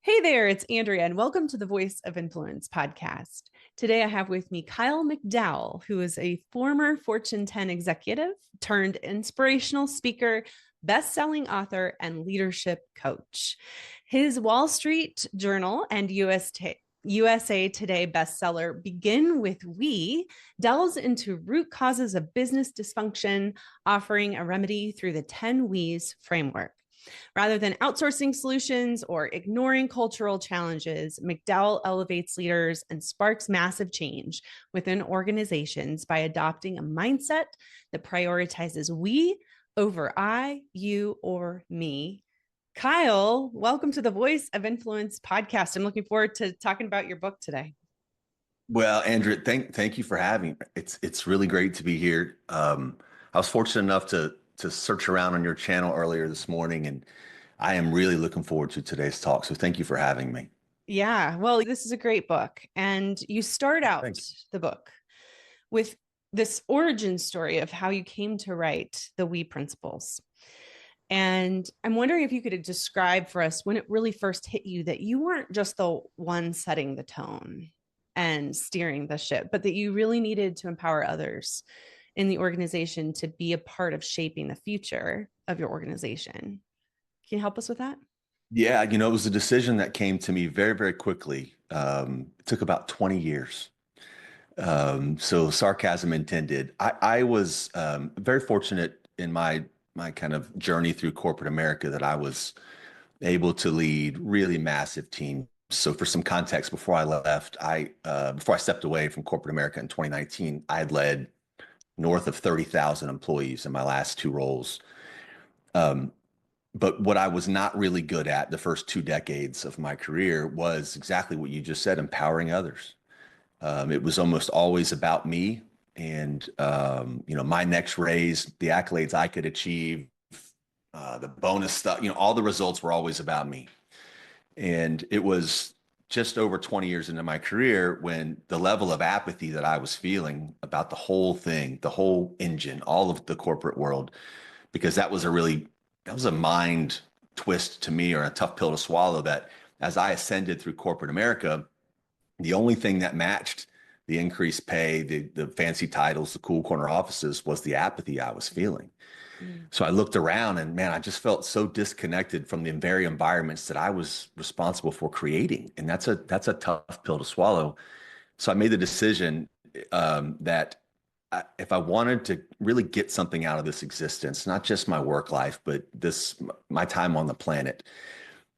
Hey there, it's Andrea, and welcome to the Voice of Influence podcast. Today, I have with me Kyle McDowell, who is a former Fortune 10 executive turned inspirational speaker, best-selling author, and leadership coach. His Wall Street Journal and USA Today bestseller, Begin with We, delves into root causes of business dysfunction, offering a remedy through the 10 We's framework. Rather than outsourcing solutions or ignoring cultural challenges, McDowell elevates leaders and sparks massive change within organizations by adopting a mindset that prioritizes we over I, you, or me. Kyle, welcome to the Voice of Influence podcast. I'm looking forward to talking about your book today. Well, Andrea, thank you for having me. It's really great to be here. I was fortunate enough to search around on your channel earlier this morning, and I am really looking forward to today's talk. So thank you for having me. Yeah, well, this is a great book. And you start out Thank you. the book with this origin story of how you came to write the We Principles. And I'm wondering if you could describe for us when it really first hit you that you weren't just the one setting the tone and steering the ship, but that you really needed to empower others in the organization to be a part of shaping the future of your organization. Can you help us with that? Yeah, it was a decision that came to me very, very quickly. It took about 20 years. So sarcasm intended. I was very fortunate in my kind of journey through corporate America that I was able to lead really massive teams. So for some context, before I left, before I stepped away from corporate America in 2019, I had led north of 30,000 employees in my last two roles. Um, but what I was not really good at the first 2 decades of my career was exactly what you just said, empowering others. It was almost always about me and, my next raise, the accolades I could achieve, the bonus stuff, all the results were always about me. And it was just over 20 years into my career when the level of apathy that I was feeling about the whole thing, the whole engine, all of the corporate world, because that was a mind twist to me, or a tough pill to swallow, that as I ascended through corporate America, the only thing that matched the increased pay, the fancy titles, the cool corner offices, was the apathy I was feeling. Mm. So I looked around and, man, I just felt so disconnected from the very environments that I was responsible for creating. And that's a tough pill to swallow. So I made the decision that if I wanted to really get something out of this existence, not just my work life, but my time on the planet,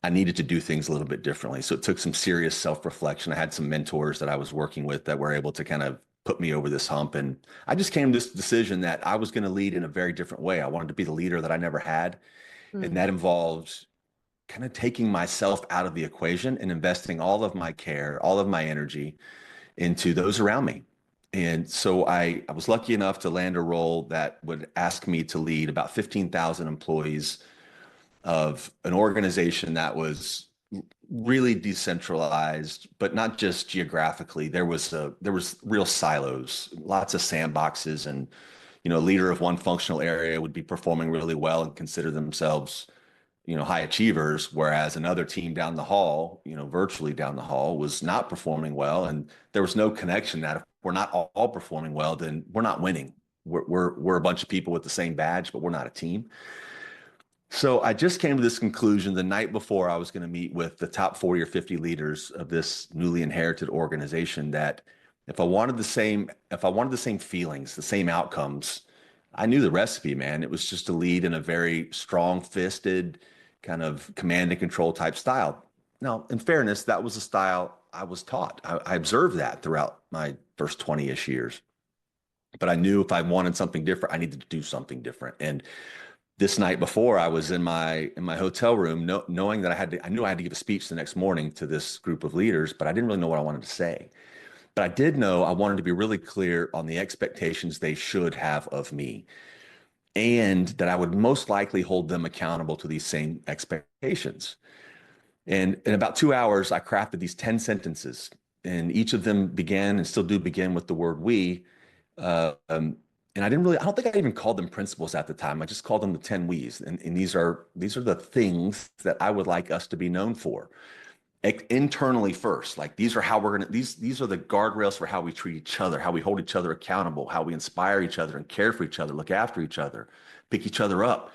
I needed to do things a little bit differently. So it took some serious self-reflection. I had some mentors that I was working with that were able to kind of put me over this hump. And I just came to this decision that I was going to lead in a very different way. I wanted to be the leader that I never had. And Mm. that involved kind of taking myself out of the equation and investing all of my care, all of my energy into those around me. And so I was lucky enough to land a role that would ask me to lead about 15,000 employees of an organization that was really decentralized, but not just geographically. There was real silos, lots of sandboxes, and a leader of one functional area would be performing really well and consider themselves high achievers, whereas another team down the hall, virtually down the hall, was not performing well, and there was no connection that if we're not all performing well, then we're not winning. We're a bunch of people with the same badge, but we're not a team. So I just came to this conclusion the night before I was going to meet with the top 40 or 50 leaders of this newly inherited organization, that if I wanted the same feelings, the same outcomes, I knew the recipe, man. It was just to lead in a very strong-fisted kind of command and control type style. Now, in fairness, that was the style I was taught. I observed that throughout my first 20-ish years. But I knew if I wanted something different, I needed to do something different. And this night before, I was in my hotel room, knowing that I knew I had to give a speech the next morning to this group of leaders, but I didn't really know what I wanted to say. But I did know I wanted to be really clear on the expectations they should have of me, and that I would most likely hold them accountable to these same expectations. And in about 2 hours, I crafted these 10 sentences, and each of them began and still do begin with the word we. And I don't think I even called them principles at the time. I just called them the 10 we's. And these are the things that I would like us to be known for. internally first. Like these are how we're gonna these are the guardrails for how we treat each other, how we hold each other accountable, how we inspire each other and care for each other, look after each other, pick each other up.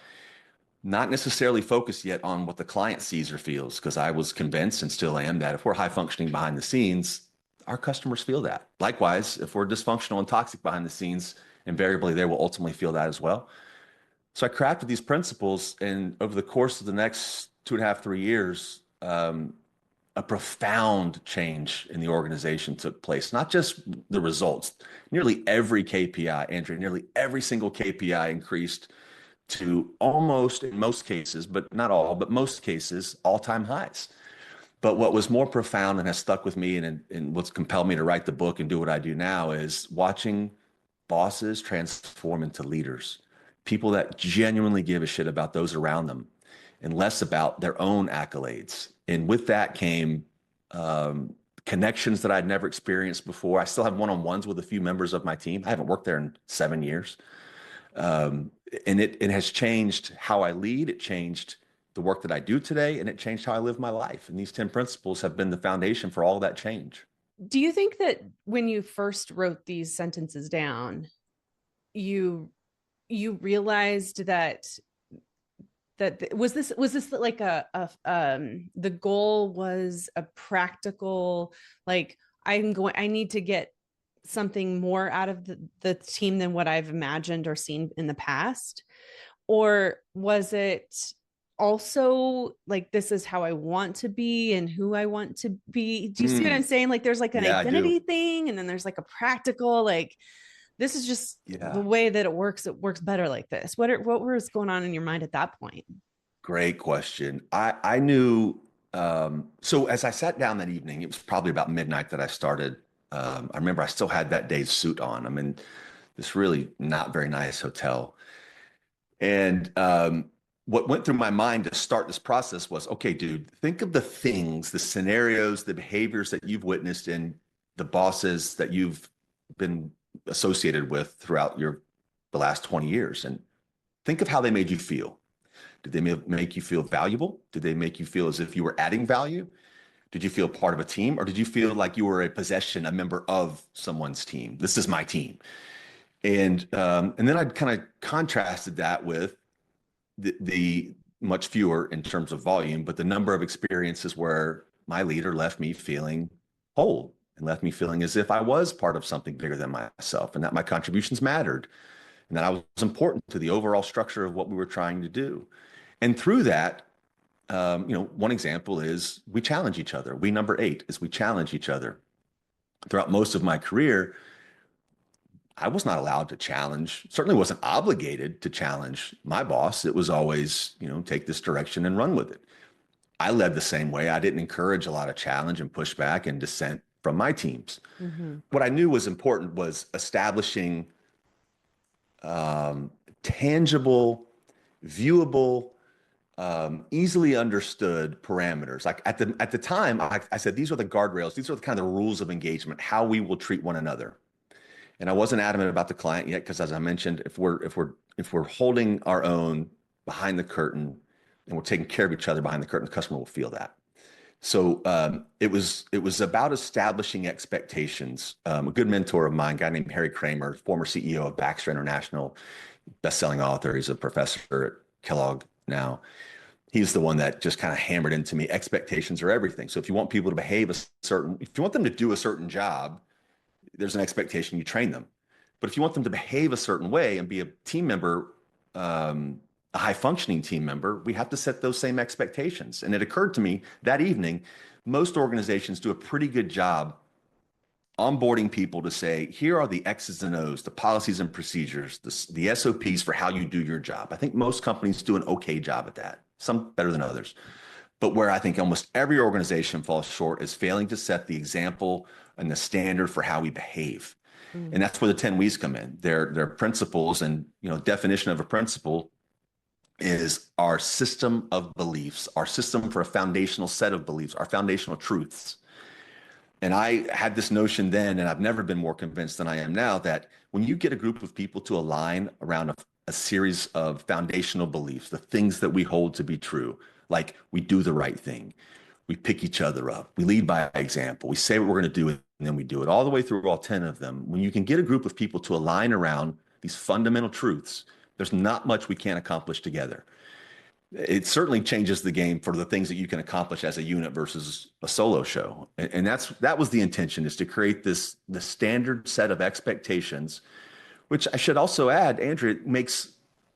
Not necessarily focused yet on what the client sees or feels, because I was convinced and still am that if we're high functioning behind the scenes, our customers feel that. Likewise, if we're dysfunctional and toxic behind the scenes, invariably they will ultimately feel that as well. So I crafted these principles, and over the course of the next 2.5, 3 years, a profound change in the organization took place. Not just the results, nearly every KPI, Andrea, nearly every single KPI increased to almost, in most cases, but not all, but most cases, all-time highs. But what was more profound and has stuck with me, and what's compelled me to write the book and do what I do now, is watching bosses transform into leaders, people that genuinely give a shit about those around them and less about their own accolades. And with that came connections that I'd never experienced before. I still have one-on-ones with a few members of my team. I haven't worked there in 7 years. And it has changed how I lead. It changed the work that I do today, and it changed how I live my life. And these 10 principles have been the foundation for all that change. Do you think that when you first wrote these sentences down, you realized that was this like the goal was a practical, like, I need to get something more out of the team than what I've imagined or seen in the past? Or was it also like, this is how I want to be and who I want to be? Do you see what I'm saying? Like there's like an identity thing, and then there's like a practical, like, this is just the way that it works. It works better like this. What was going on in your mind at that point? Great question. I knew, so as I sat down that evening, it was probably about midnight that I started. I remember I still had that day's suit on. I'm in this really not very nice hotel. And what went through my mind to start this process was, okay, dude, think of the things, the scenarios, the behaviors that you've witnessed in the bosses that you've been associated with throughout the last 20 years. And think of how they made you feel. Did they make you feel valuable? Did they make you feel as if you were adding value? Did you feel part of a team, or did you feel like you were a possession, a member of someone's team? This is my team. And then I'd kind of contrasted that with the much fewer in terms of volume, but the number of experiences where my leader left me feeling whole and left me feeling as if I was part of something bigger than myself, and that my contributions mattered, and that I was important to the overall structure of what we were trying to do. And through that, one example is we challenge each other. We, number 8, is we challenge each other. Throughout most of my career, I was not allowed to challenge, certainly wasn't obligated to challenge my boss. It was always, take this direction and run with it. I led the same way. I didn't encourage a lot of challenge and pushback and dissent from my teams. Mm-hmm. What I knew was important was establishing tangible, viewable, easily understood parameters. Like at the time, I said, these are the guardrails. These are the kind of rules of engagement, how we will treat one another. And I wasn't adamant about the client yet, because as I mentioned, if we're holding our own behind the curtain and we're taking care of each other behind the curtain, the customer will feel that. So it was about establishing expectations. A good mentor of mine, a guy named Harry Kramer, former CEO of Baxter International, bestselling author. He's a professor at Kellogg now. He's the one that just kind of hammered into me, expectations are everything. So if you want people to behave if you want them to do a certain job, there's an expectation, you train them. But if you want them to behave a certain way and be a team member, a high functioning team member, we have to set those same expectations. And it occurred to me that evening, most organizations do a pretty good job onboarding people to say, here are the X's and O's, the policies and procedures, the SOPs for how you do your job. I think most companies do an okay job at that, some better than others. But where I think almost every organization falls short is failing to set the example and the standard for how we behave. And that's where the 10 We's come in. They're principles, and definition of a principle is our system of beliefs, our system for a foundational set of beliefs, our foundational truths. And I had this notion then, and I've never been more convinced than I am now, that when you get a group of people to align around a series of foundational beliefs, the things that we hold to be true, like we do the right thing, We pick each other up. We lead by example. We say what we're going to do, and then we do it all the way through all 10 of them. When you can get a group of people to align around these fundamental truths, there's not much we can't accomplish together. It certainly changes the game for the things that you can accomplish as a unit versus a solo show. And that was the intention, is to create the standard set of expectations, which I should also add, Andrea, makes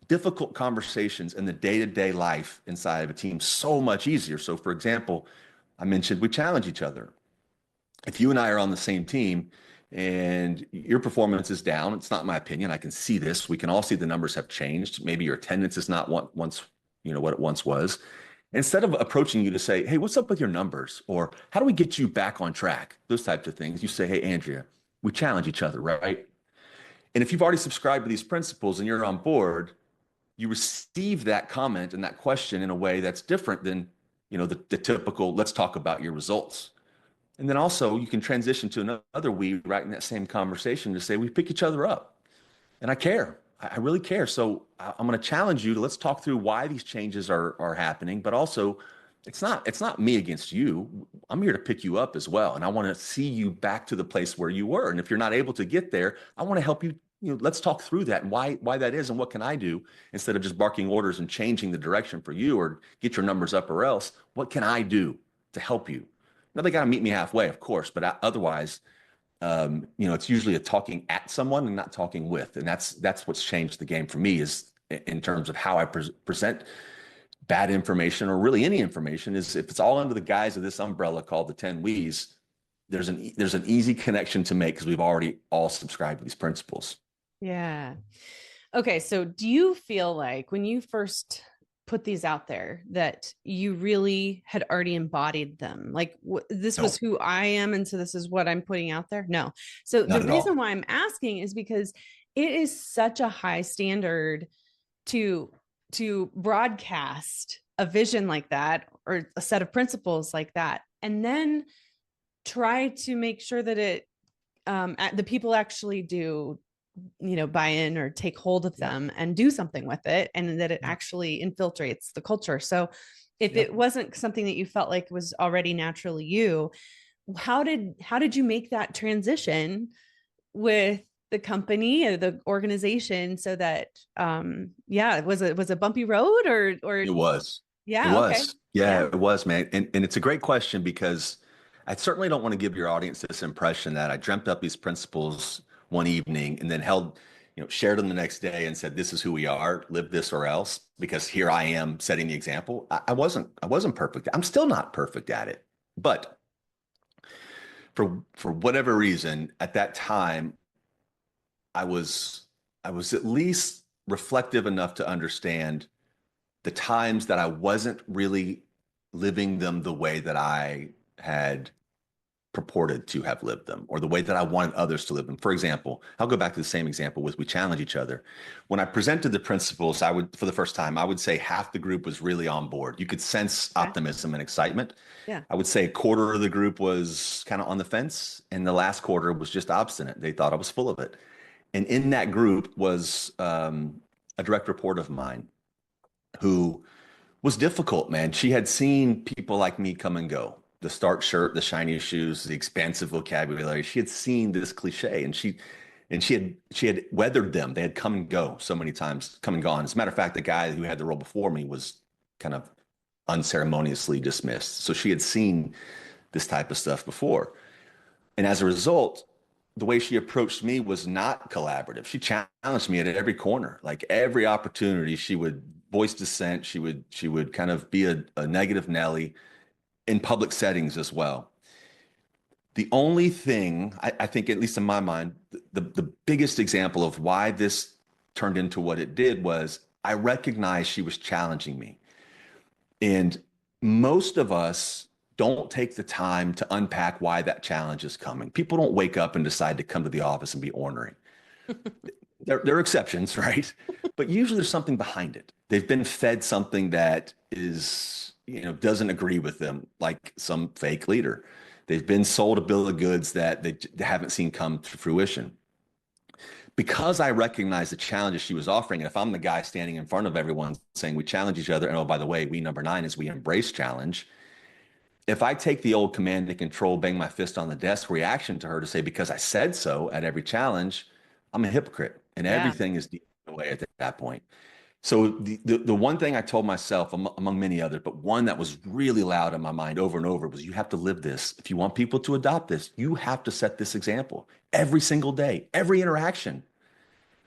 difficult conversations in the day-to-day life inside of a team so much easier. So for example, I mentioned we challenge each other. If you and I are on the same team and your performance is down, it's not my opinion. I can see this. We can all see the numbers have changed. Maybe your attendance is not what it once was. Instead of approaching you to say, hey, what's up with your numbers? Or how do we get you back on track? Those types of things. You say, hey, Andrea, we challenge each other, right? And if you've already subscribed to these principles and you're on board, you receive that comment and that question in a way that's different than, the typical, let's talk about your results. And then also you can transition to another we right in that same conversation to say, we pick each other up. And I care. I really care. So I'm going to challenge you to, let's talk through why these changes are happening, but also it's not me against you. I'm here to pick you up as well. And I want to see you back to the place where you were. And if you're not able to get there, I want to help you. Let's talk through that and why that is and what can I do, instead of just barking orders and changing the direction for you or get your numbers up or else. What can I do to help you? Now they got to meet me halfway, of course, but otherwise, it's usually a talking at someone and not talking with. And that's what's changed the game for me, is in terms of how I present bad information, or really any information, is if it's all under the guise of this umbrella called the 10 We's, there's an easy connection to make because we've already all subscribed to these principles. Yeah. Okay. So do you feel like when you first put these out there that you really had already embodied them? Like this was who I am, and so this is what I'm putting out there? No. So the reason why I'm asking is because it is such a high standard to broadcast a vision like that, or a set of principles like that, and then try to make sure that it the people actually do buy in or take hold of them and do something with it, and that it actually infiltrates the culture. So if it wasn't something that you felt like was already naturally you, how did you make that transition with the company or the organization so that it was a bumpy road, or it was okay. It was, man. And it's a great question, because I certainly don't want to give your audience this impression that I dreamt up these principles one evening and then shared them the next day and said, this is who we are, live this or else, because here I am setting the example. I wasn't perfect. I'm still not perfect at it. But for whatever reason, at that time, I was at least reflective enough to understand the times that I wasn't really living them the way that I had purported to have lived them, or the way that I wanted others to live them. For example, I'll go back to the same example with we challenge each other. When I presented the principles, for the first time, I would say half the group was really on board. You could sense optimism and excitement. Yeah. I would say a quarter of the group was kind of on the fence, and the last quarter was just obstinate. They thought I was full of it. And in that group was a direct report of mine who was difficult, man. She had seen people like me come and go. The starch shirt, the shiny shoes, the expansive vocabulary. She had seen this cliche, and she had weathered them. They had come and go so many times, come and gone. As a matter of fact, the guy who had the role before me was kind of unceremoniously dismissed. So she had seen this type of stuff before. And as a result, the way she approached me was not collaborative. She challenged me at every corner. Like every opportunity, she would voice dissent. She would kind of be a negative Nelly in public settings as well. The only thing I think, at least in my mind, the biggest example of why this turned into what it did was I recognized she was challenging me. And most of us don't take the time to unpack why that challenge is coming. People don't wake up and decide to come to the office and be ornery. There are exceptions, right? But usually there's something behind it. They've been fed something that is, doesn't agree with them, like some fake leader. They've been sold a bill of goods that they haven't seen come to fruition. Because I recognized the challenges she was offering, and if I'm the guy standing in front of everyone saying we challenge each other, and oh, by the way, we number 9 is we embrace challenge, if I take the old command and control, bang my fist on the desk reaction to her to say, because I said so at every challenge, I'm a hypocrite and Yeah. everything is deep away at that point. So the one thing I told myself, among many others, but one that was really loud in my mind over and over was, you have to live this. If you want people to adopt this, you have to set this example every single day, every interaction.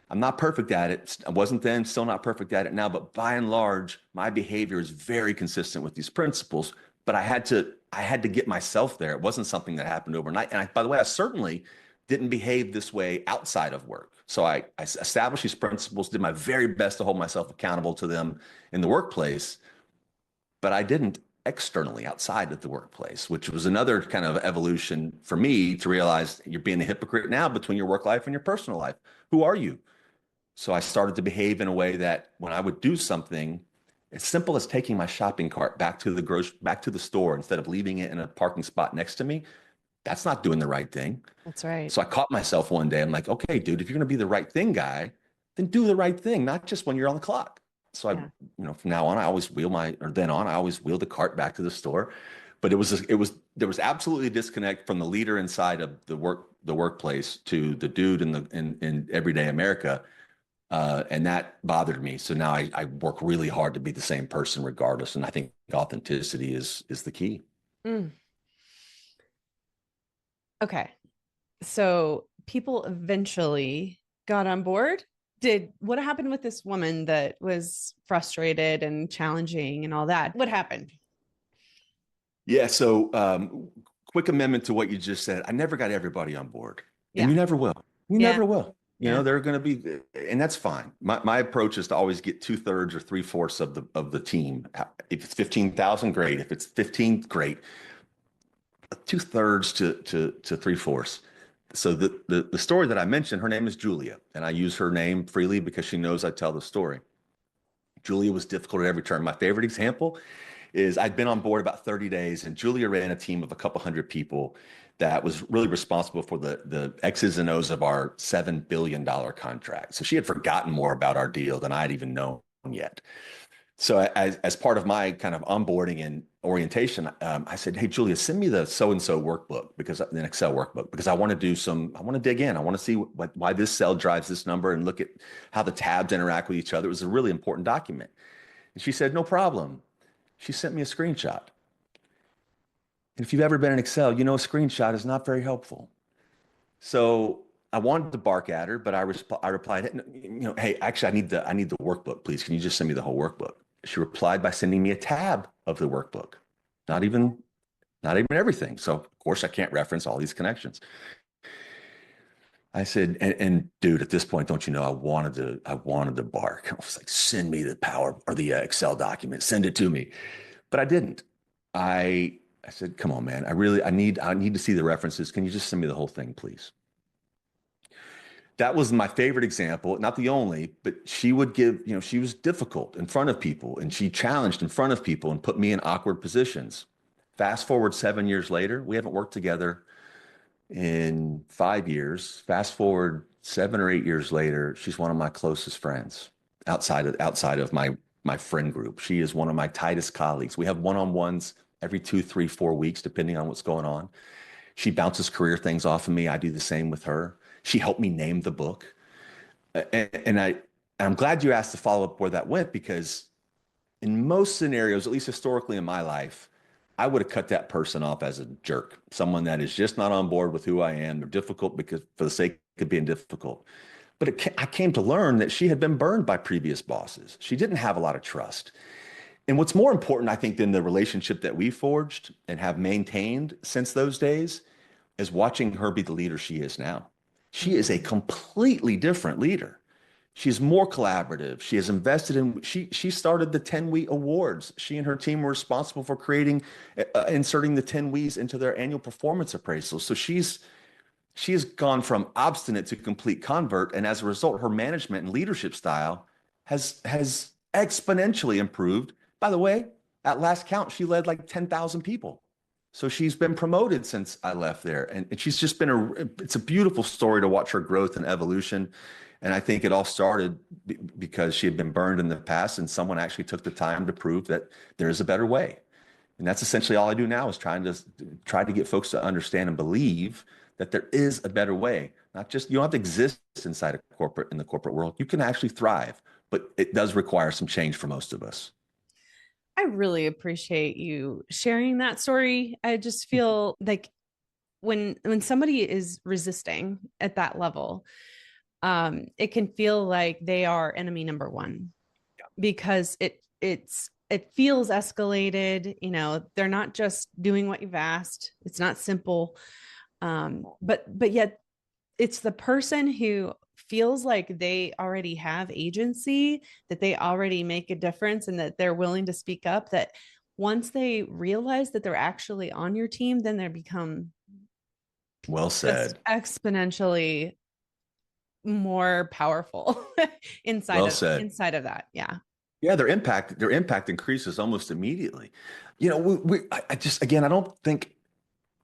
I'm not perfect at it. I wasn't then, still not perfect at it now, but by and large, my behavior is very consistent with these principles. But I had to get myself there. It wasn't something that happened overnight. And by the way, I certainly didn't behave this way outside of work. So I established these principles, did my very best to hold myself accountable to them in the workplace, but I didn't externally outside of the workplace, which was another kind of evolution for me to realize you're being a hypocrite now between your work life and your personal life. Who are you? So I started to behave in a way that when I would do something as simple as taking my shopping cart back to the store instead of leaving it in a parking spot next to me, that's not doing the right thing. That's right. So I caught myself one day. I'm like, okay, dude, if you're going to be the right thing guy, then do the right thing, not just when you're on the clock. So Yeah. from now on, I always I always wheel the cart back to the store. But there was absolutely a disconnect from the leader inside of the workplace to the dude in everyday America. And that bothered me. So now I work really hard to be the same person regardless. And I think authenticity is the key. Mm. Okay. So people eventually got on board. What happened with this woman that was frustrated and challenging and all that? What happened? Yeah. So quick amendment to what you just said. I never got everybody on board, and Yeah. you never will. You Yeah. never will. Yeah. They're going to be, and that's fine. My approach is to always get 2/3 or 3/4 of the team. If it's 15,000, great. If it's 15, great. 2/3 to 3/4. So the story that I mentioned, her name is Julia, and I use her name freely because she knows I tell the story. Julia was difficult at every turn. My favorite example is I'd been on board about 30 days, and Julia ran a team of a couple hundred people that was really responsible for the X's and O's of our $7 billion contract. So she had forgotten more about our deal than I'd even known yet. So as part of my kind of onboarding and orientation, I said, "Hey, Julia, send me the so-and-so workbook, because an Excel workbook, because I want to dig in. I want to see why this cell drives this number and look at how the tabs interact with each other." It was a really important document. And she said, "No problem." She sent me a screenshot. And if you've ever been in Excel, you know a screenshot is not very helpful. So I wanted to bark at her, but I replied, "Hey, actually, I need the workbook, please. Can you just send me the whole workbook?" She replied by sending me a tab of the workbook, not even everything. So of course I can't reference all these connections. I said, and dude, at this point, don't you know, I wanted to bark. I was like, "Send me the power or the Excel document, send it to me." But I didn't. I said, "Come on, man. I need to see the references. Can you just send me the whole thing, please?" That was my favorite example, not the only, but she would give, she was difficult in front of people, and she challenged in front of people and put me in awkward positions. Fast forward 7 years later, we haven't worked together in 5 years. Fast forward 7 or 8 years later, she's one of my closest friends outside of my friend group. She is one of my tightest colleagues. We have one-on-ones every 2, 3, 4 weeks, depending on what's going on. She bounces career things off of me. I do the same with her. She helped me name the book. I'm glad you asked the follow-up where that went, because in most scenarios, at least historically in my life, I would have cut that person off as a jerk, someone that is just not on board with who I am. They're difficult because for the sake of being difficult. But I came to learn that she had been burned by previous bosses. She didn't have a lot of trust. And what's more important, I think, than the relationship that we forged and have maintained since those days is watching her be the leader she is now. She is a completely different leader. She's more collaborative. She has invested in, she started the 10 We Awards. She and her team were responsible for inserting the 10 We's into their annual performance appraisal. So she has gone from obstinate to complete convert. And as a result, her management and leadership style has exponentially improved. By the way, at last count, she led like 10,000 people. So she's been promoted since I left there. And she's just it's a beautiful story to watch her growth and evolution. And I think it all started because she had been burned in the past, and someone actually took the time to prove that there is a better way. And that's essentially all I do now is try to get folks to understand and believe that there is a better way. Not just, you don't have to exist inside a corporate in the corporate world. You can actually thrive, but it does require some change for most of us. I really appreciate you sharing that story. I just feel like when somebody is resisting at that level, it can feel like they are enemy number one because it feels escalated. You know, they're not just doing what you've asked. It's not simple. But yet it's the person who feels like they already have agency, that they already make a difference, and that they're willing to speak up, that once they realize that they're actually on your team, then they become Well just said. exponentially more powerful Well said. inside of that. Yeah. Yeah, their impact increases almost immediately. You know, I just, again, I don't think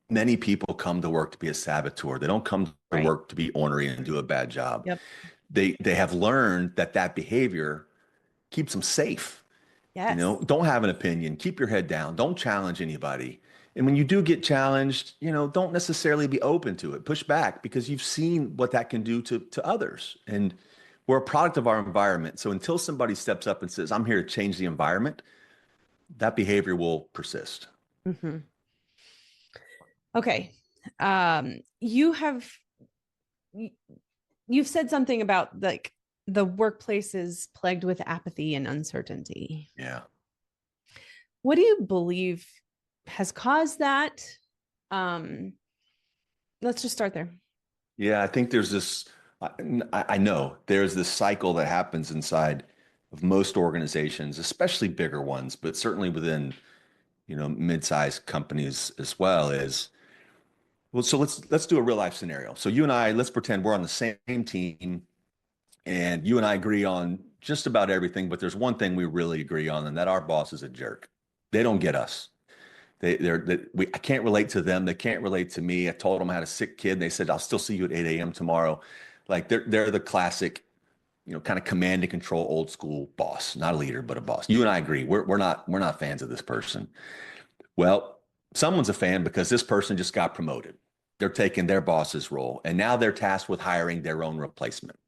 many people come to work to be a saboteur. They don't come to Right. work to be ornery and do a bad job. Yep. They have learned that behavior keeps them safe. You Yes. know, don't have an opinion, keep your head down, don't challenge anybody. And when you do get challenged, you know, don't necessarily be open to it. Push back because you've seen what that can do to others. And we're a product of our environment. So until somebody steps up and says, I'm here to change the environment, that behavior will persist. Mm-hmm. Okay. Um, you have you've said something about like the workplace is plagued with apathy and uncertainty. Yeah. What do you believe has caused that? Um, let's just start there. Yeah, I think there's this, I know there's this cycle that happens inside of most organizations, especially bigger ones, but certainly within, you know, mid-sized companies as well is, well, so let's do a real life scenario. So you and I, let's pretend we're on the same team and you and I agree on just about everything, but there's one thing we really agree on, and that our boss is a jerk. They don't get us. I can't relate to them. They can't relate to me. I told them I had a sick kid. And they said, I'll still see you at 8 a.m. tomorrow. Like they're the classic, you know, kind of command and control old school boss, not a leader, but a boss. You and I agree. We're not fans of this person. Well, someone's a fan because this person just got promoted. They're taking their boss's role, and now they're tasked with hiring their own replacement.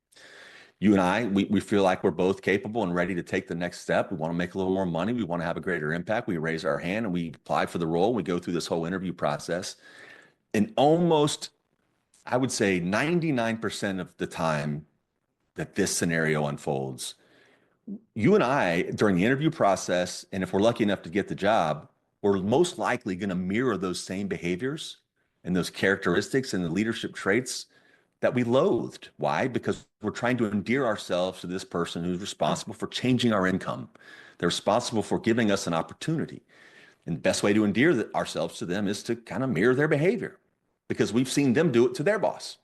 You and I, we feel like we're both capable and ready to take the next step. We want to make a little more money. We want to have a greater impact. We raise our hand and we apply for the role. We go through this whole interview process. And almost, I would say 99% of the time that this scenario unfolds, you and I, during the interview process, and if we're lucky enough to get the job, we're most likely going to mirror those same behaviors and those characteristics and the leadership traits that we loathed. Why? Because we're trying to endear ourselves to this person who's responsible for changing our income. They're responsible for giving us an opportunity. And the best way to endear ourselves to them is to kind of mirror their behavior because we've seen them do it to their boss.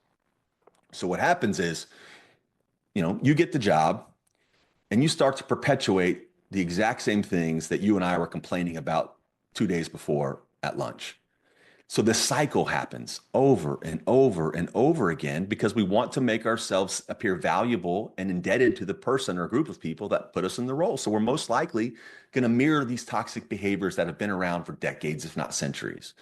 So what happens is, you know, you get the job and you start to perpetuate the exact same things that you and I were complaining about 2 days before at lunch. So this cycle happens over and over and over again because we want to make ourselves appear valuable and indebted to the person or group of people that put us in the role. So we're most likely going to mirror these toxic behaviors that have been around for decades, if not centuries.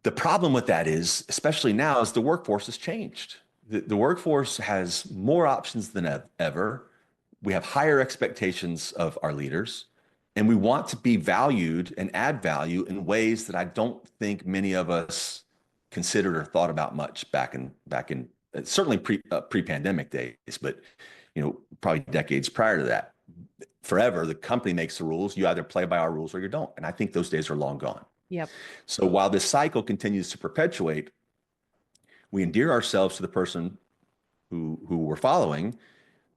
The problem with that is, especially now, is the workforce has changed. The workforce has more options than ever. We have higher expectations of our leaders, and we want to be valued and add value in ways that I don't think many of us considered or thought about much back in certainly pre-pandemic days, but you know, probably decades prior to that. Forever, the company makes the rules. You either play by our rules or you don't. And I think those days are long gone. Yep. So while this cycle continues to perpetuate, we endear ourselves to the person who we're following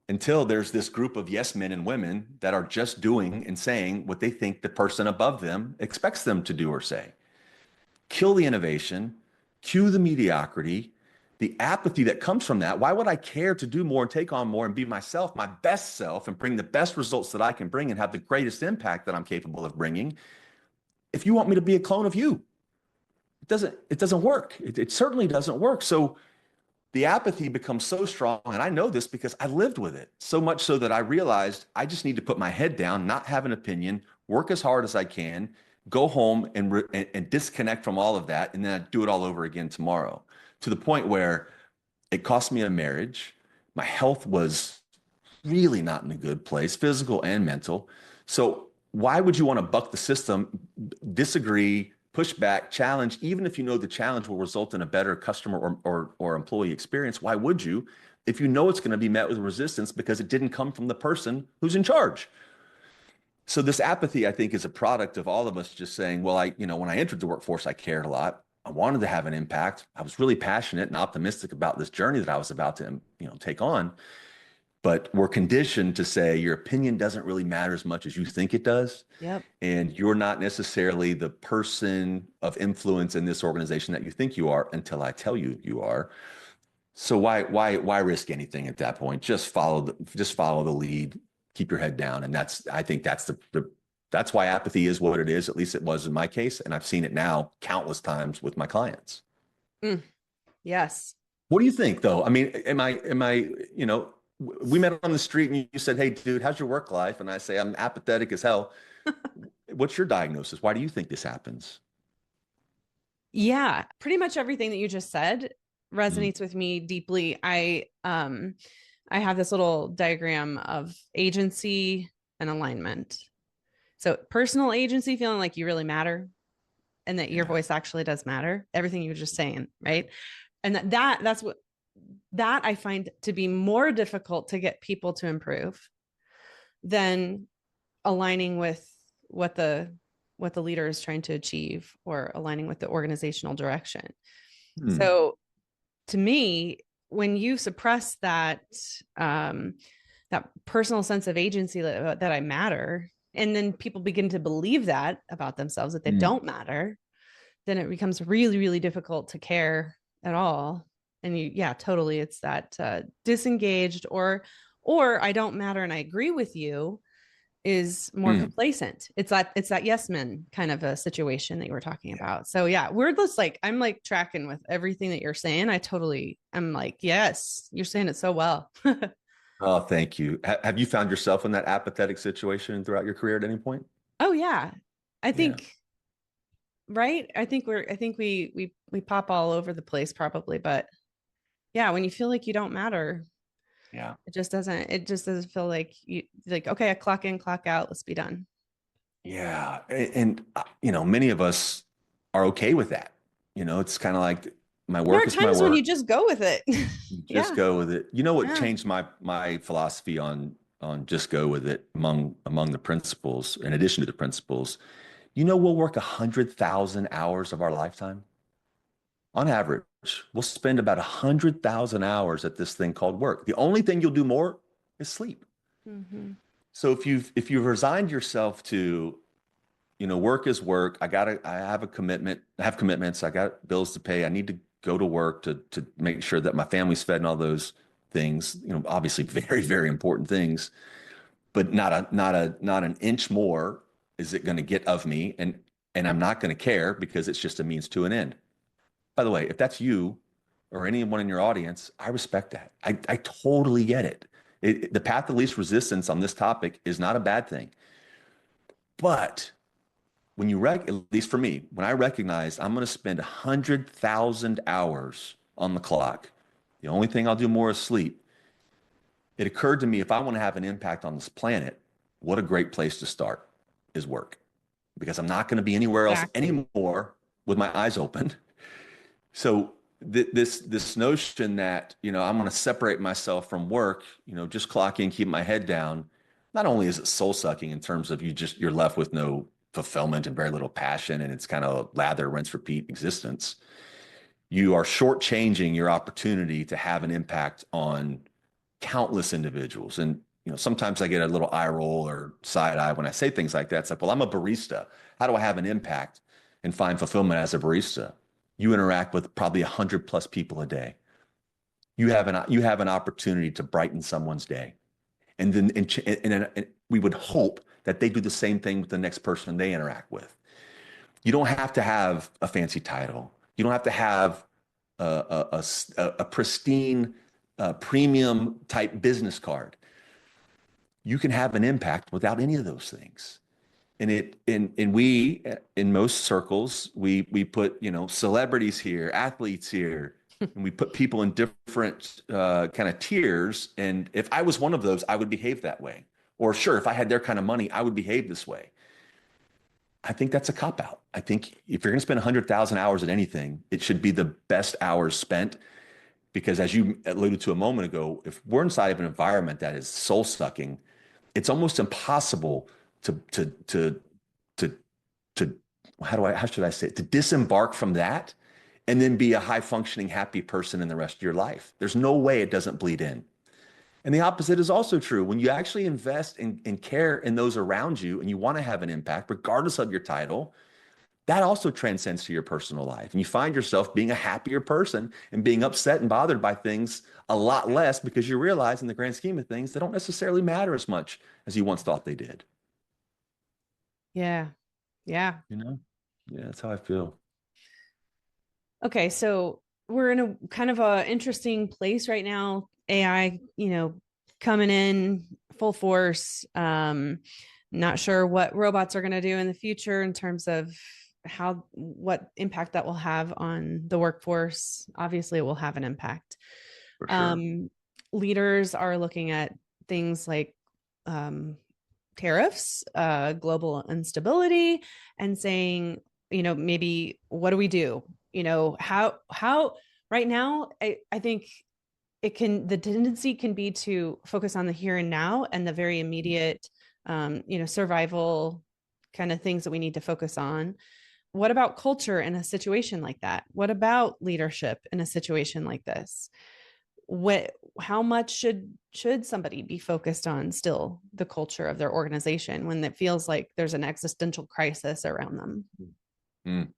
until there's this group of yes men and women that are just doing and saying what they think the person above them expects them to do or say. Kill the innovation, cue the mediocrity, the apathy that comes from that. Why would I care to do more and take on more and be myself, my best self, and bring the best results that I can bring and have the greatest impact that I'm capable of bringing if you want me to be a clone of you? It doesn't work. It certainly doesn't work. So the apathy becomes so strong, and I know this because I lived with it, so much so that I realized I just need to put my head down, not have an opinion, work as hard as I can, go home and disconnect from all of that, and then I'd do it all over again tomorrow, to the point where it cost me a marriage. My health was really not in a good place, physical and mental. So why would you want to buck the system, disagree, push back, challenge, even if you know the challenge will result in a better customer or employee experience? Why would you, if you know it's going to be met with resistance because it didn't come from the person who's in charge? So this apathy, I think, is a product of all of us just saying, well, when I entered the workforce, I cared a lot. I wanted to have an impact. I was really passionate and optimistic about this journey that I was about to, take on. But we're conditioned to say your opinion doesn't really matter as much as you think it does. Yep. And you're not necessarily the person of influence in this organization that you think you are until I tell you you are. So why risk anything at that point? Just follow the lead, keep your head down. And I think that's why apathy is what it is. At least it was in my case. And I've seen it now countless times with my clients. Yes. What do you think though? I mean, we met on the street and you said, "Hey dude, how's your work life?" And I say, "I'm apathetic as hell." What's your diagnosis? Why do you think this happens? Yeah, pretty much everything that you just said Mm. resonates with me deeply. I have this little diagram of agency and alignment. So personal agency, feeling like you really matter and that your Yeah. voice actually does matter. Everything you were just saying, right? And that's what that I find to be more difficult to get people to improve than aligning with what the what the leader is trying to achieve or aligning with the organizational direction. Hmm. So to me, when you suppress that personal sense of agency that I matter, and then people begin to believe that about themselves, that they Hmm. don't matter, then it becomes really, really difficult to care at all. And yeah, totally. It's that disengaged or I don't matter and I agree with you is more Hmm. complacent. It's that yes men kind of a situation that you were talking about. So yeah, we're just like I'm like tracking with everything that you're saying. I'm like, yes, you're saying it so well. Oh, thank you. Have you found yourself in that apathetic situation throughout your career at any point? Oh yeah. I Yeah. think right. I think we pop all over the place probably, but yeah, when you feel like you don't matter, Yeah. it just doesn't feel like you like, okay, I clock in, clock out, let's be done. Yeah. Many of us are okay with that. It's kind of like my There work are is my times when you work. just go with it. You just Yeah. go with it. You know what Yeah. changed my philosophy on just go with it among the principles, in addition to the principles? We'll work 100,000 hours of our lifetime. On average, we'll spend about 100,000 hours at this thing called work. The only thing you'll do more is sleep. Mm-hmm. So if you've resigned yourself to, work is work. I have a commitment, I have commitments, I got bills to pay. I need to go to work to make sure that my family's fed and all those things, obviously very, very important things, but not an inch more is it going to get of me. And I'm not going to care because it's just a means to an end. By the way, if that's you or anyone in your audience, I respect that. I totally get it. The path of least resistance on this topic is not a bad thing. But at least for me, when I recognize I'm going to spend 100,000 hours on the clock, the only thing I'll do more is sleep. It occurred to me, if I want to have an impact on this planet, what a great place to start is work, because I'm not going to be anywhere else Exactly. anymore with my eyes open. So this notion that, I'm going to separate myself from work, just clock in, keep my head down. Not only is it soul sucking in terms of you're left with no fulfillment and very little passion, and it's kind of lather, rinse, repeat existence. You are shortchanging your opportunity to have an impact on countless individuals. And sometimes I get a little eye roll or side eye when I say things like that. It's like, well, I'm a barista. How do I have an impact and find fulfillment as a barista? You interact with probably 100+ people a day. You have an opportunity to brighten someone's day, and then and we would hope that they do the same thing with the next person they interact with. You don't have to have a fancy title. You don't have to have a pristine premium type business card. You can have an impact without any of those things. And we in most circles we put celebrities here, athletes here, and we put people in different kind of tiers. And if I was one of those, I would behave that way. Or sure, if I had their kind of money, I would behave this way. I think that's a cop out. I think if you're going to spend 100,000 hours at anything, it should be the best hours spent. Because as you alluded to a moment ago, if we're inside of an environment that is soul sucking, it's almost impossible to to to how should I say it, to disembark from that and then be a high functioning happy person in the rest of your life. There's no way it doesn't bleed in. And the opposite is also true. When you actually invest and care in those around you and you want to have an impact, regardless of your title, that also transcends to your personal life. And you find yourself being a happier person and being upset and bothered by things a lot less because you realize in the grand scheme of things, they don't necessarily matter as much as you once thought they did. Yeah. Yeah. Yeah, that's how I feel. Okay. So we're in a kind of a interesting place right now. AI, coming in full force. Not sure what robots are going to do in the future in terms of what impact that will have on the workforce. Obviously, it will have an impact. For sure. Leaders are looking at things like tariffs, global instability, and saying, maybe what do we do? How right now, I think the tendency can be to focus on the here and now and the very immediate, survival kind of things that we need to focus on. What about culture in a situation like that? What about leadership in a situation like this? How much should somebody be focused on still the culture of their organization when it feels like there's an existential crisis around them? Mm.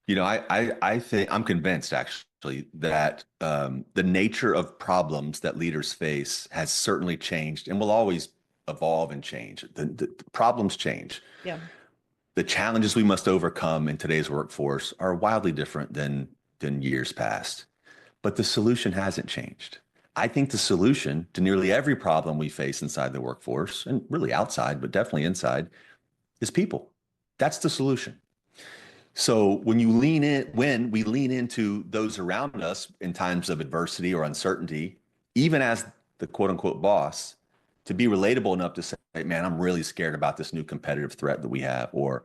I think I'm convinced actually that the nature of problems that leaders face has certainly changed and will always evolve and change. The problems change. Yeah. The challenges we must overcome in today's workforce are wildly different than years past, but the solution hasn't changed. I think the solution to nearly every problem we face inside the workforce, and really outside, but definitely inside, is people. That's the solution. So when we lean into those around us in times of adversity or uncertainty, even as the quote unquote boss, to be relatable enough to say, man, I'm really scared about this new competitive threat that we have, or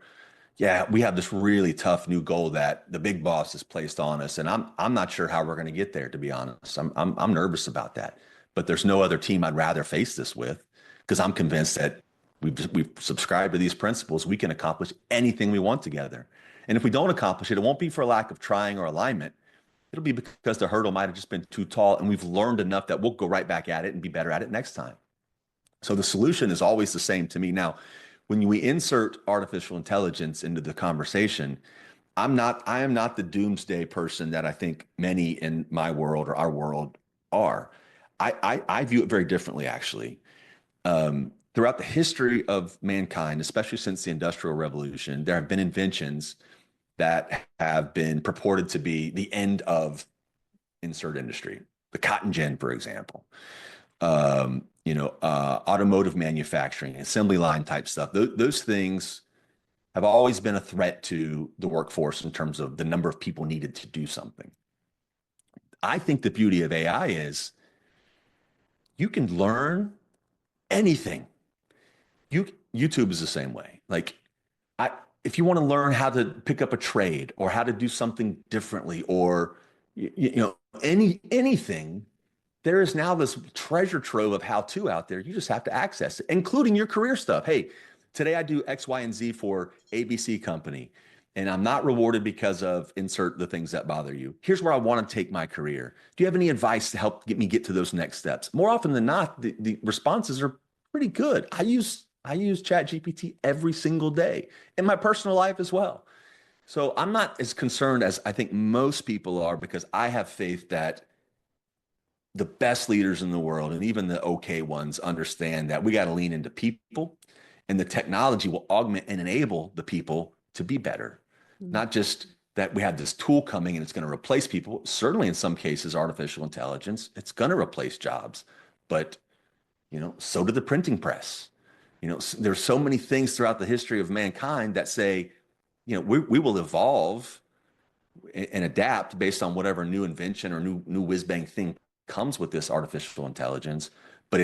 yeah, we have this really tough new goal that the big boss has placed on us, and I'm not sure how we're going to get there. To be honest, I'm nervous about that. But there's no other team I'd rather face this with because I'm convinced that we've subscribed to these principles. We can accomplish anything we want together, and if we don't accomplish it, it won't be for lack of trying or alignment. It'll be because the hurdle might have just been too tall, and we've learned enough that we'll go right back at it and be better at it next time. So the solution is always the same to me. Now, when we insert artificial intelligence into the conversation, I am not the doomsday person that I think many in my world or our world are. I view it very differently, actually. Throughout the history of mankind, especially since the Industrial Revolution, there have been inventions that have been purported to be the end of insert industry. The cotton gin, for example. Automotive manufacturing, assembly line type stuff. Those things have always been a threat to the workforce in terms of the number of people needed to do something. I think the beauty of AI is you can learn anything. YouTube is the same way. Like, if you want to learn how to pick up a trade or how to do something differently, or anything, there is now this treasure trove of how to out there. You just have to access it, including your career stuff. Hey, today I do X, Y, and Z for ABC company, and I'm not rewarded because of insert the things that bother you. Here's where I want to take my career. Do you have any advice to help get to those next steps? More often than not, the responses are pretty good. I use ChatGPT every single day in my personal life as well. So I'm not as concerned as I think most people are, because I have faith that the best leaders in the world, and even the okay ones, understand that we got to lean into people, and the technology will augment and enable the people to be better. Not just that we have this tool coming and it's going to replace people. Certainly in some cases, artificial intelligence, it's going to replace jobs, but so did the printing press. There's so many things throughout the history of mankind that say, we will evolve and adapt based on whatever new invention or new whiz bang thing comes with this artificial intelligence. But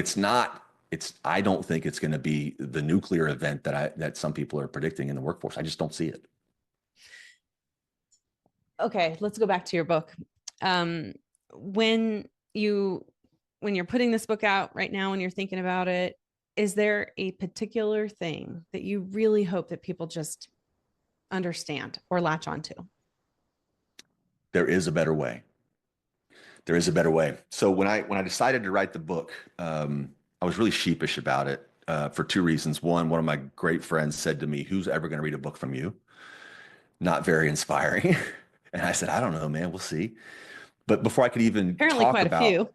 I don't think it's going to be the nuclear event that some people are predicting in the workforce. I just don't see it. Okay, let's go back to your book. When you're putting this book out right now and you're thinking about it, is there a particular thing that you really hope that people just understand or latch onto? There is a better way. There is a better way. So when I decided to write the book, I was really sheepish about it for two reasons. One of my great friends said to me, "Who's ever going to read a book from you?" Not very inspiring. And I said, "I don't know, man. We'll see." But before I could even Apparently talk quite about, a few.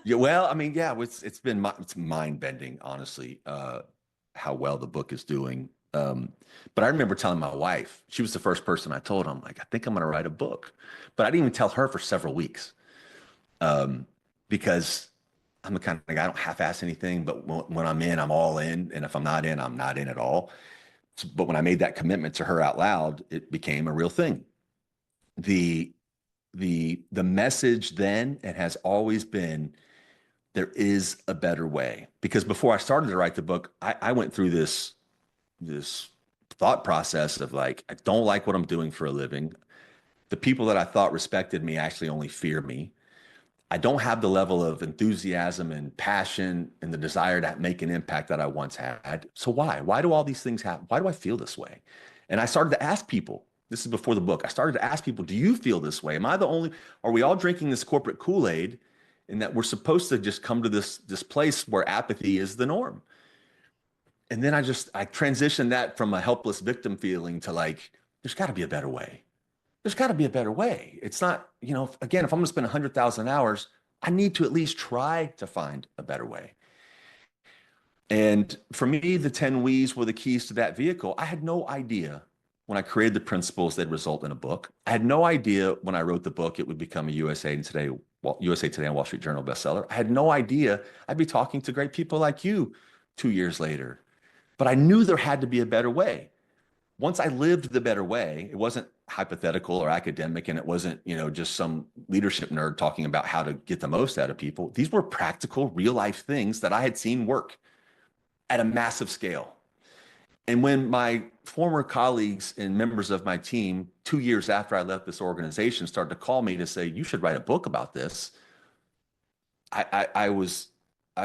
yeah, well, I mean, yeah, it's mind bending, honestly, how well the book is doing. But I remember telling my wife, she was the first person I told. I'm like, I think I'm going to write a book, but I didn't even tell her for several weeks, because I'm the kind of guy, I don't half-ass anything, but when I'm in, I'm all in, and if I'm not in, I'm not in at all. But when I made that commitment to her out loud, it became a real thing. The the message then, it has always been, there is a better way. Because before I started to write the book, I went through this thought process of like, I don't like what I'm doing for a living. The people that I thought respected me actually only fear me. I don't have the level of enthusiasm and passion and the desire to make an impact that I once had. So why? Why do all these things happen? Why do I feel this way? And I started to ask people, this is before the book, I started to ask people, do you feel this way? Am I the only, are we all drinking this corporate Kool-Aid, and that we're supposed to just come to this place where apathy is the norm? And then I transitioned that from a helpless victim feeling to like, there's got to be a better way. There's got to be a better way. It's not, again, if I'm going to spend 100,000 hours, I need to at least try to find a better way. And for me, the 10 We's were the keys to that vehicle. I had no idea when I created the principles that result in a book. I had no idea when I wrote the book it would become a USA Today and Wall Street Journal bestseller. I had no idea I'd be talking to great people like you 2 years later. But I knew there had to be a better way. Once I lived the better way, it wasn't hypothetical or academic, and it wasn't, just some leadership nerd talking about how to get the most out of people. These were practical, real life things that I had seen work at a massive scale. And when my former colleagues and members of my team, 2 years after I left this organization, started to call me to say, you should write a book about this, I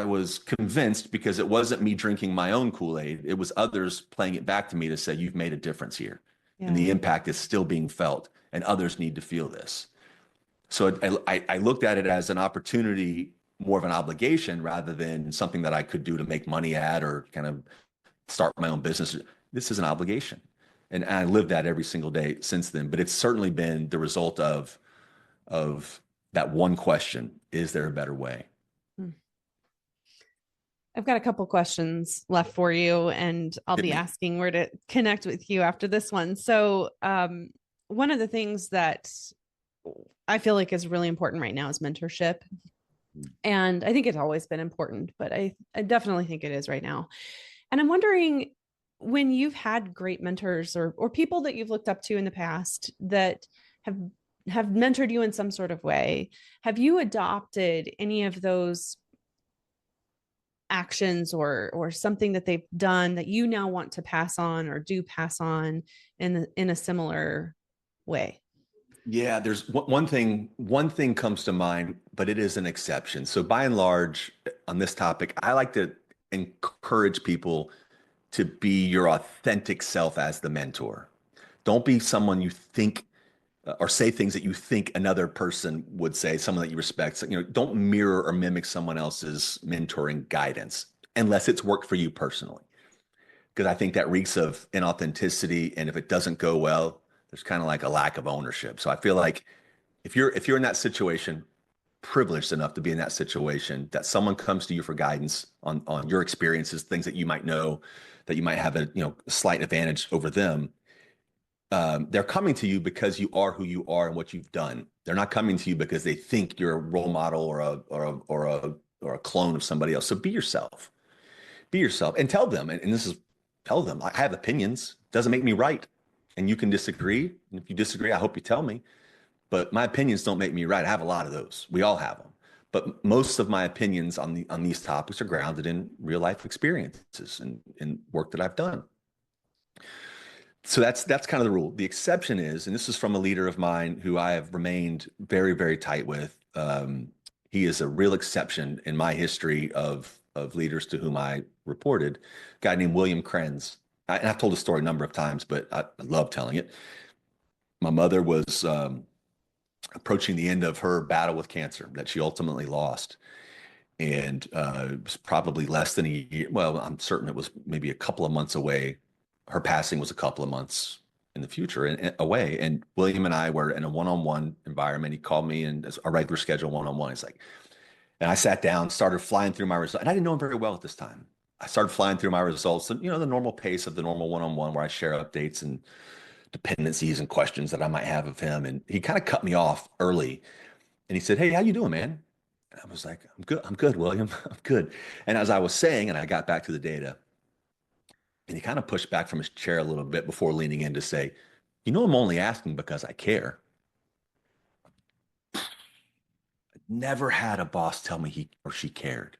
was convinced, because it wasn't me drinking my own Kool-Aid. It was others playing it back to me to say, you've made a difference here. Yeah. And the impact is still being felt, and others need to feel this. So I looked at it as an opportunity, more of an obligation, rather than something that I could do to make money at or kind of start my own business. This is an obligation. And I lived that every single day since then. But it's certainly been the result of that one question: is there a better way? I've got a couple questions left for you, and I'll be asking where to connect with you after this one. So one of the things that I feel like is really important right now is mentorship. And I think it's always been important, but I definitely think it is right now. And I'm wondering, when you've had great mentors or people that you've looked up to in the past that have mentored you in some sort of way, have you adopted any of those actions or something that they've done that you now want to pass on or do pass on in a similar way? Yeah, there's one thing comes to mind, but it is an exception. So by and large, on this topic, I like to encourage people to be your authentic self as the mentor. Don't be someone you think or say things that you think another person would say, someone that you respect. So, don't mirror or mimic someone else's mentoring guidance unless it's worked for you personally. Because I think that reeks of inauthenticity, and if it doesn't go well, there's kind of like a lack of ownership. So I feel like if you're in that situation, privileged enough to be in that situation, that someone comes to you for guidance on your experiences, things that you might know, that you might have a slight advantage over them. They're coming to you because you are who you are and what you've done. They're not coming to you because they think you're a role model or a clone of somebody else. So be yourself. be yourself and tell them, and this is, tell them, I have opinions, doesn't make me right. And you can disagree. And if you disagree, I hope you tell me. But my opinions don't make me right. I have a lot of those. We all have them. But most of my opinions on these topics are grounded in real life experiences and work that I've done. So that's kind of the rule. The exception is, and this is from a leader of mine who I have remained very, very tight with. He is a real exception in my history of leaders to whom I reported. A guy named William Krenz. And I've told the story a number of times, but I love telling it. My mother was approaching the end of her battle with cancer that she ultimately lost. And it was probably less than a year. Well, I'm certain it was maybe a couple of months away. Her passing was a couple of months in the future and away. And William and I were in a one-on-one environment. He called me and as a regular schedule one-on-one. It's like, and I sat down, started flying through my results. And I didn't know him very well at this time. I started flying through my results, and the normal pace of the normal one-on-one where I share updates and dependencies and questions that I might have of him. And he kind of cut me off early. And he said, "Hey, how you doing, man?" And I was like, I'm good, William. I'm good. And as I was saying, and I got back to the data, and he kind of pushed back from his chair a little bit before leaning in to say, I'm only asking because I care. Never had a boss tell me he or she cared.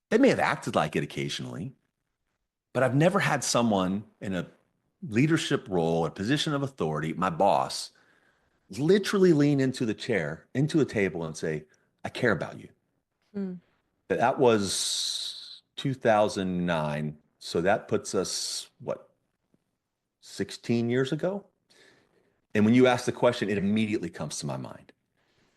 They may have acted like it occasionally, but I've never had someone in a leadership role, a position of authority, my boss, literally lean into the chair, into a table and say, "I care about you." Mm. That was 2009. So that puts us, 16 years ago? And when you ask the question, it immediately comes to my mind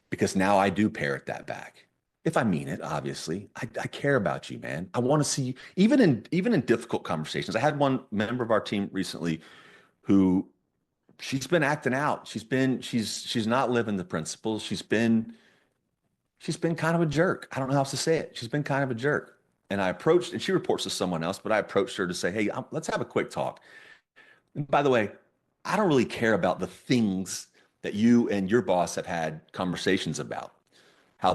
because now I do parrot that back. If I mean it, obviously, I care about you, man. I want to see you, even in difficult conversations. I had one member of our team recently who she's been acting out. She's not living the principles. She's been kind of a jerk. I don't know how else to say it. She's been kind of a jerk. And I approached, and she reports to someone else, but I approached her to say, "Hey, let's have a quick talk." And by the way, I don't really care about the things that you and your boss have had conversations about, how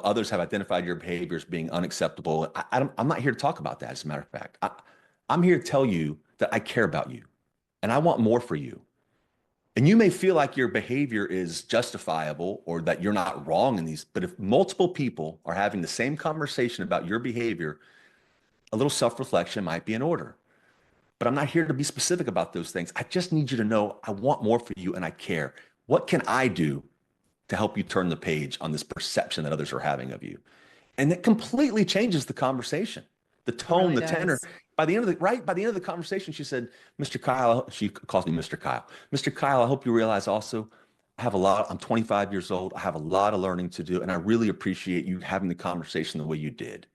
others have identified your behavior as being unacceptable. I'm not here to talk about that. As a matter of fact, I'm here to tell you that I care about you and I want more for you. And you may feel like your behavior is justifiable or that you're not wrong in these, but if multiple people are having the same conversation about your behavior, a little self-reflection might be in order. But I'm not here to be specific about those things. I just need you to know I want more for you and I care. What can I do to help you turn the page on this perception that others are having of you? And it completely changes the conversation, the tone, Really the tenor. does. By the end of the conversation, she said, "Mr. Kyle," she calls me Mr. Kyle. "Mr. Kyle, I hope you realize also, I'm 25 years old. I have a lot of learning to do. And I really appreciate you having the conversation the way you did."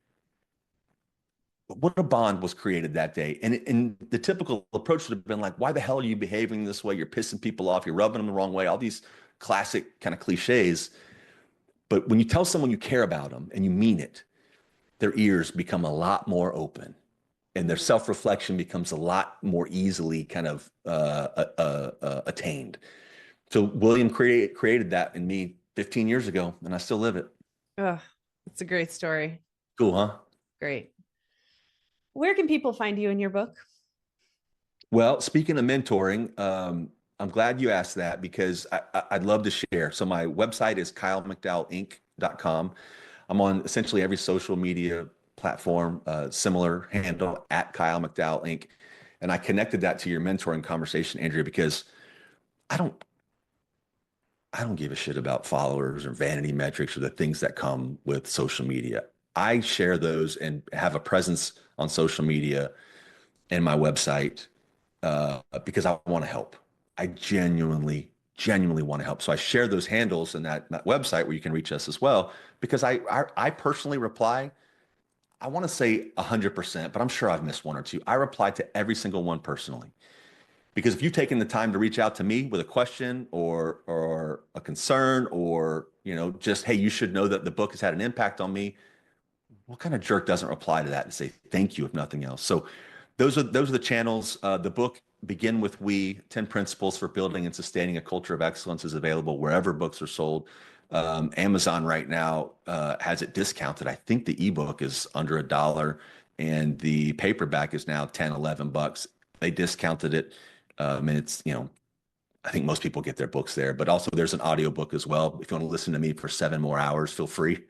What a bond was created that day. And the typical approach would have been like, "Why the hell are you behaving this way? You're pissing people off. You're rubbing them the wrong way." All these classic kind of cliches. But when you tell someone you care about them and you mean it, their ears become a lot more open and their self-reflection becomes a lot more easily kind of attained. So William created that in me 15 years ago, and I still live it. Oh, it's a great story. Cool, huh? Great. Where can people find you in your book? Well, speaking of mentoring, I'm glad you asked that because I'd love to share. So my website is kylemcdowellinc.com. I'm on essentially every social media platform, similar handle at Kyle McDowell Inc. And I connected that to your mentoring conversation, Andrea, because I don't give a shit about followers or vanity metrics or the things that come with social media. I share those and have a presence on social media and my website because I want to help. I genuinely want to help. So I share those handles and that website where you can reach us as well, because I personally reply. I want to say 100%, but I'm sure I've missed one or two. I reply to every single one personally. Because if you've taken the time to reach out to me with a question or a concern or, just, "Hey, you should know that the book has had an impact on me." What kind of jerk doesn't reply to that and say thank you, if nothing else? So those are the channels. The book, Begin With We, 10 Principles for Building and Sustaining a Culture of Excellence, is available wherever books are sold. Amazon right now has it discounted. I think the ebook is under $1. and the paperback is now 10, $11. They discounted it. And it's, I think most people get their books there, but also there's an audiobook as well. If you want to listen to me for 7 more hours, feel free.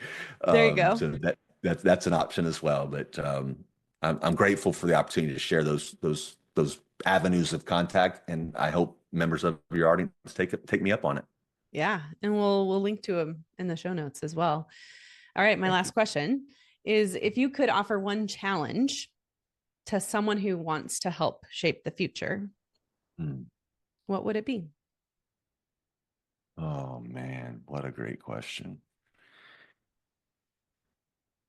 There you go. So that's an option as well. But I'm grateful for the opportunity to share those avenues of contact, and I hope members of your audience take me up on it. Yeah, and we'll link to them in the show notes as well. All right, my last question is, if you could offer one challenge to someone who wants to help shape the future, what would it be? Oh man, what a great question.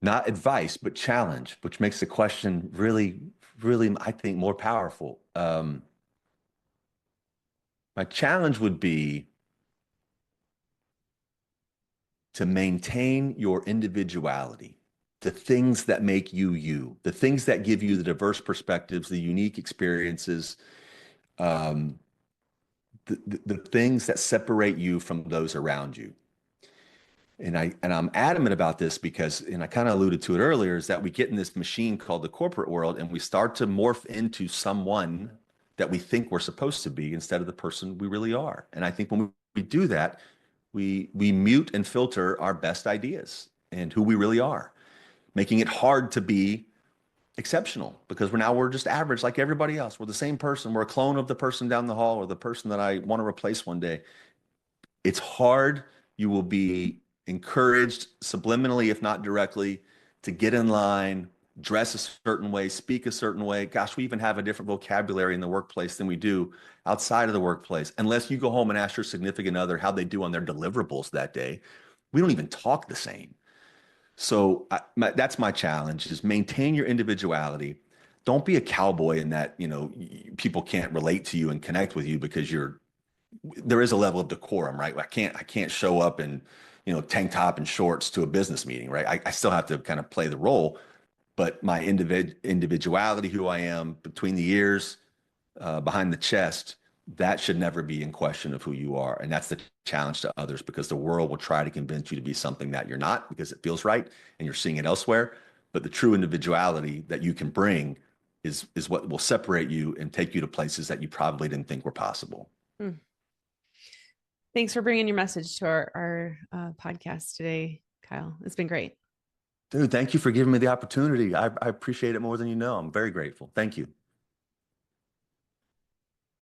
Not advice, but challenge, which makes the question really, really, I think, more powerful. My challenge would be to maintain your individuality, the things that make you you, the things that give you the diverse perspectives, the unique experiences, the things that separate you from those around you. And I'm adamant about this because, and I kind of alluded to it earlier, is that we get in this machine called the corporate world, and we start to morph into someone that we think we're supposed to be instead of the person we really are. And I think when we do that, we mute and filter our best ideas and who we really are, making it hard to be exceptional because we're just average like everybody else. We're the same person. We're a clone of the person down the hall or the person that I want to replace one day. It's hard. You will be encouraged subliminally, if not directly, to get in line, dress a certain way, speak a certain way. Gosh, we even have a different vocabulary in the workplace than we do outside of the workplace. Unless you go home and ask your significant other how they do on their deliverables that day, we don't even talk the same. So that's my challenge: is maintain your individuality. Don't be a cowboy in that, people can't relate to you and connect with you because there is a level of decorum, right? I can't show up in, tank top and shorts to a business meeting, right? I still have to kind of play the role, but my individuality, who I am between the ears, behind the chest, that should never be in question of who you are. And that's the challenge to others, because the world will try to convince you to be something that you're not because it feels right and you're seeing it elsewhere. But the true individuality that you can bring is what will separate you and take you to places that you probably didn't think were possible. Thanks for bringing your message to our podcast today, Kyle. It's been great. Dude, thank you for giving me the opportunity. I appreciate it more than you know. I'm very grateful. Thank you.